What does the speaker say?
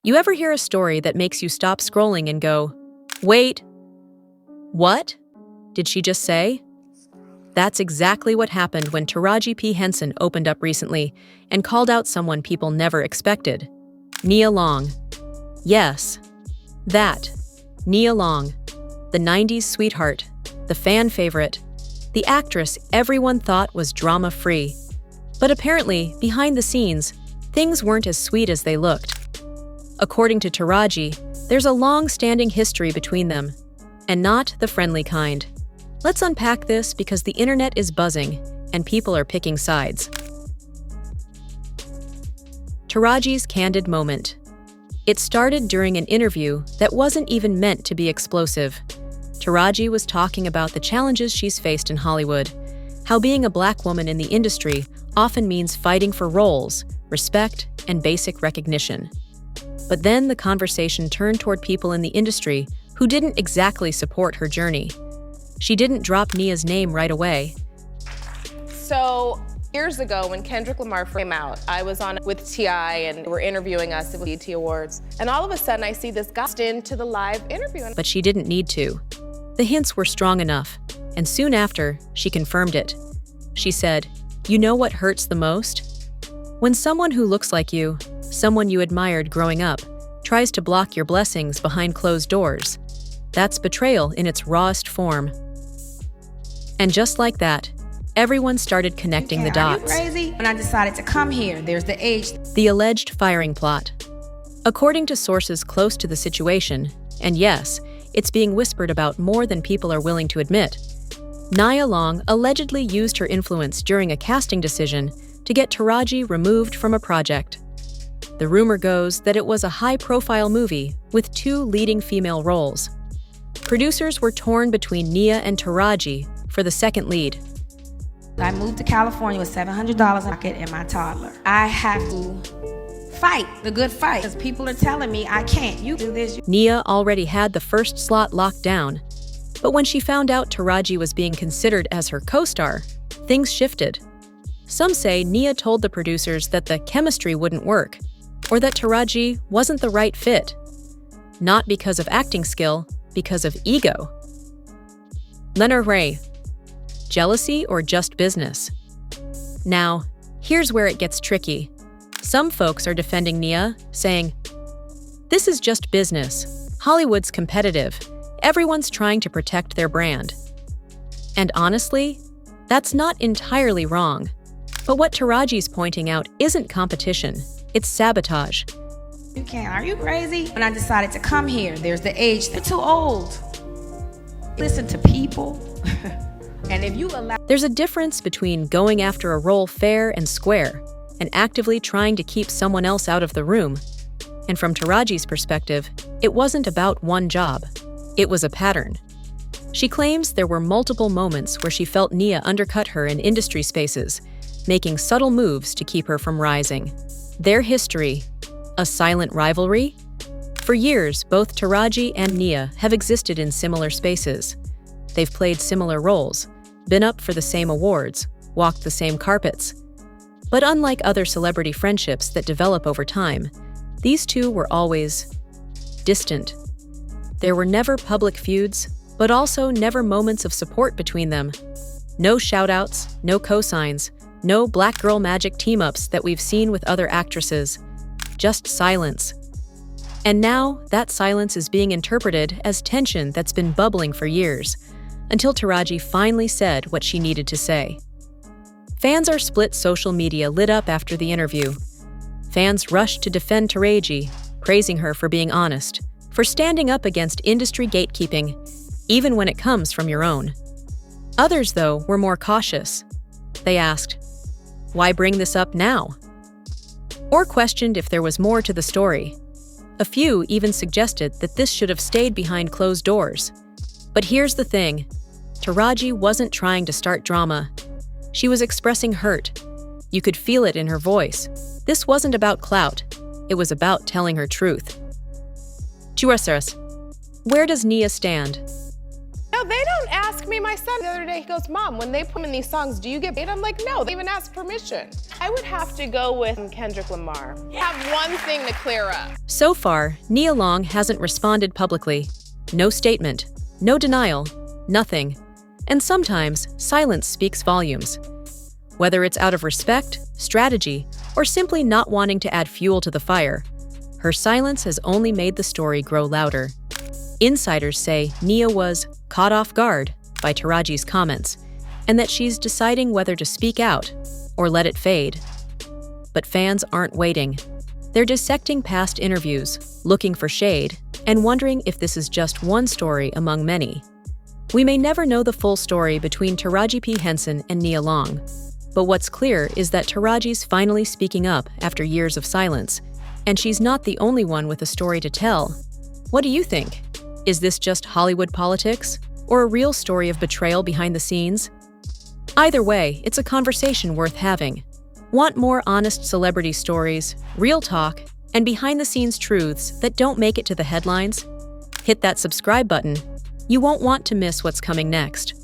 You ever hear a story that makes you stop scrolling and go, "Wait, what did she just say?" That's exactly what happened when Taraji P. Henson opened up recently and called out someone people never expected. Nia Long. Yes, that. Nia Long. The 90s sweetheart, the fan favorite, the actress everyone thought was drama-free. But apparently, behind the scenes, things weren't as sweet as they looked. According to Taraji, there's a long-standing history between them, and not the friendly kind. Let's unpack this because the internet is buzzing and people are picking sides. Taraji's candid moment. It started during an interview that wasn't even meant to be explosive. Taraji was talking about the challenges she's faced in Hollywood, how being a black woman in the industry often means fighting for roles, respect, and basic recognition. But then the conversation turned toward people in the industry who didn't exactly support her journey. She didn't drop Nia's name right away. So years ago when Kendrick Lamar came out, I was on with T.I. and we're interviewing us at the BET Awards. And all of a sudden I see this guy into the live interview. But she didn't need to. The hints were strong enough, and soon after, she confirmed it. She said, "You know what hurts the most? When someone who looks like you, someone you admired growing up, tries to block your blessings behind closed doors. That's betrayal in its rawest form." And just like that, everyone started connecting the dots. Are you crazy? When I decided to come here, there's the age. The alleged firing plot. According to sources close to the situation, and yes, it's being whispered about more than people are willing to admit, Nia Long allegedly used her influence during a casting decision to get Taraji removed from a project. The rumor goes that it was a high-profile movie with 2 leading female roles. Producers were torn between Nia and Taraji for the second lead. I moved to California with $700 in my pocket and my toddler. I have to fight the good fight because people are telling me I can't. You do this. Nia already had the first slot locked down, but when she found out Taraji was being considered as her co-star, things shifted. Some say Nia told the producers that the chemistry wouldn't work, or that Taraji wasn't the right fit. Not because of acting skill, because of ego. Lena Ray. Jealousy or just business? Now, here's where it gets tricky. Some folks are defending Nia, saying, "This is just business. Hollywood's competitive. Everyone's trying to protect their brand." And honestly, that's not entirely wrong. But what Taraji's pointing out isn't competition, it's sabotage. You can't. Are you crazy? When I decided to come here, there's the age. They're too old. Listen to people. And if you allow... There's a difference between going after a role fair and square and actively trying to keep someone else out of the room. And from Taraji's perspective, it wasn't about one job. It was a pattern. She claims there were multiple moments where she felt Nia undercut her in industry spaces, making subtle moves to keep her from rising. Their history, a silent rivalry? For years, both Taraji and Nia have existed in similar spaces. They've played similar roles, been up for the same awards, walked the same carpets. But unlike other celebrity friendships that develop over time, these two were always distant. There were never public feuds, but also never moments of support between them. No shout-outs, no cosigns, no black girl magic team-ups that we've seen with other actresses. Just silence. And now, that silence is being interpreted as tension that's been bubbling for years, until Taraji finally said what she needed to say. Fans are split. Social media lit up after the interview. Fans rushed to defend Taraji, praising her for being honest, for standing up against industry gatekeeping, even when it comes from your own. Others, though, were more cautious. They asked, "Why bring this up now?" Or questioned if there was more to the story. A few even suggested that this should have stayed behind closed doors. But here's the thing, Taraji wasn't trying to start drama. She was expressing hurt. You could feel it in her voice. This wasn't about clout. It was about telling her truth. Churros, where does Nia stand? No, they don't ask me. My son the other day, he goes, "Mom, when they put in these songs, do you get paid?" I'm like, "No, they even ask permission." I would have to go with Kendrick Lamar. I have one thing to clear up. So far, Nia Long hasn't responded publicly. No statement, no denial, nothing. And sometimes, silence speaks volumes. Whether it's out of respect, strategy, or simply not wanting to add fuel to the fire, her silence has only made the story grow louder. Insiders say Nia was caught off guard by Taraji's comments, and that she's deciding whether to speak out or let it fade. But fans aren't waiting. They're dissecting past interviews, looking for shade, and wondering if this is just one story among many. We may never know the full story between Taraji P. Henson and Nia Long, but what's clear is that Taraji's finally speaking up after years of silence, and she's not the only one with a story to tell. What do you think? Is this just Hollywood politics, or a real story of betrayal behind the scenes? Either way, it's a conversation worth having. Want more honest celebrity stories, real talk, and behind-the-scenes truths that don't make it to the headlines? Hit that subscribe button. You won't want to miss what's coming next.